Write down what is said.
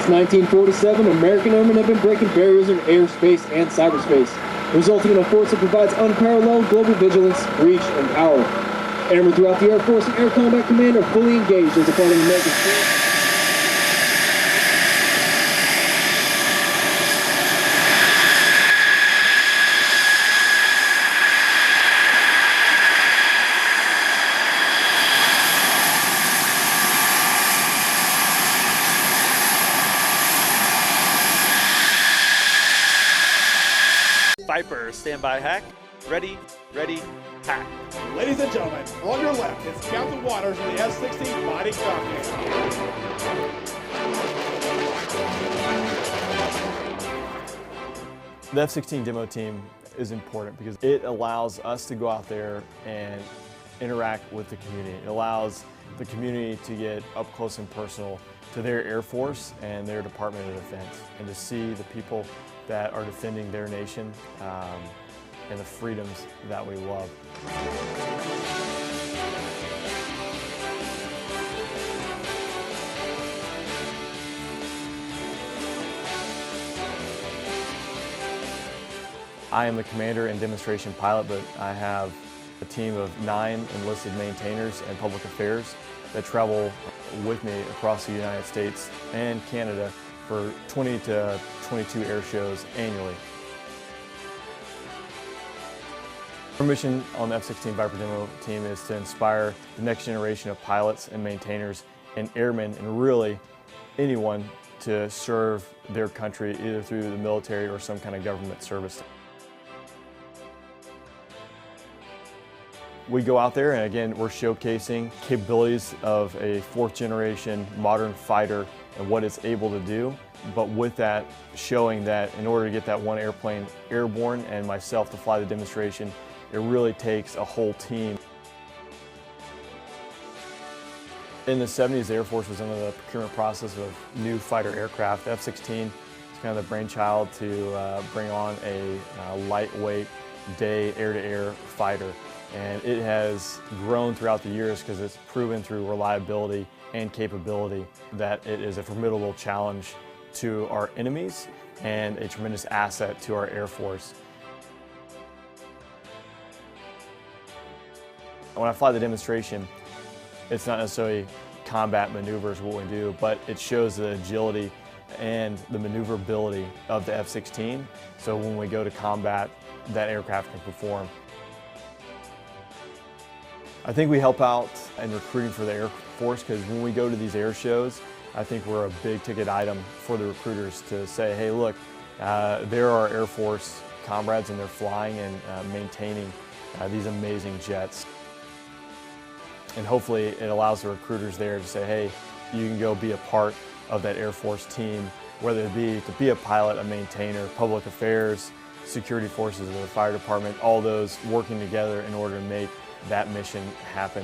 Since 1947, American airmen have been breaking barriers in airspace and cyberspace, resulting in a force that provides unparalleled global vigilance, reach, and power. Airmen throughout the Air Force and Air Combat Command are fully engaged as a part of America's force. Viper, standby hack. Ready, hack. Ladies and gentlemen, on your left, it's Captain Waters of the F-16 Fighting Cockpit. The F-16 demo team is important because it allows us to go out there and interact with the community. It allows the community to get up close and personal to their Air Force and their Department of Defense, and to see the people that are defending their nation and the freedoms that we love. I am the commander and demonstration pilot, but I have a team of 9 enlisted maintainers and public affairs that travel with me across the United States and Canada for 20 to 22 air shows annually. Our mission on the F-16 Viper demo team is to inspire the next generation of pilots and maintainers and airmen, and really anyone, to serve their country either through the military or some kind of government service. We go out there and again, we're showcasing capabilities of a 4th generation modern fighter and what it's able to do, but with that, showing that in order to get that one airplane airborne and myself to fly the demonstration, it really takes a whole team. In the 70s, the Air Force was under the procurement process of new fighter aircraft. The F-16 is kind of the brainchild to bring on a lightweight day air-to-air fighter. And it has grown throughout the years because it's proven through reliability and capability that it is a formidable challenge to our enemies and a tremendous asset to our Air Force. When I fly the demonstration, it's not necessarily combat maneuvers what we do, but it shows the agility and the maneuverability of the F-16. So when we go to combat, that aircraft can perform. I think we help out in recruiting for the Air Force because when we go to these air shows, I think we're a big ticket item for the recruiters to say, hey, look, there are Air Force comrades and they're flying and maintaining these amazing jets. And hopefully it allows the recruiters there to say, hey, you can go be a part of that Air Force team, whether it be to be a pilot, a maintainer, public affairs, security forces of the fire department, all those working together in order to make that mission happen.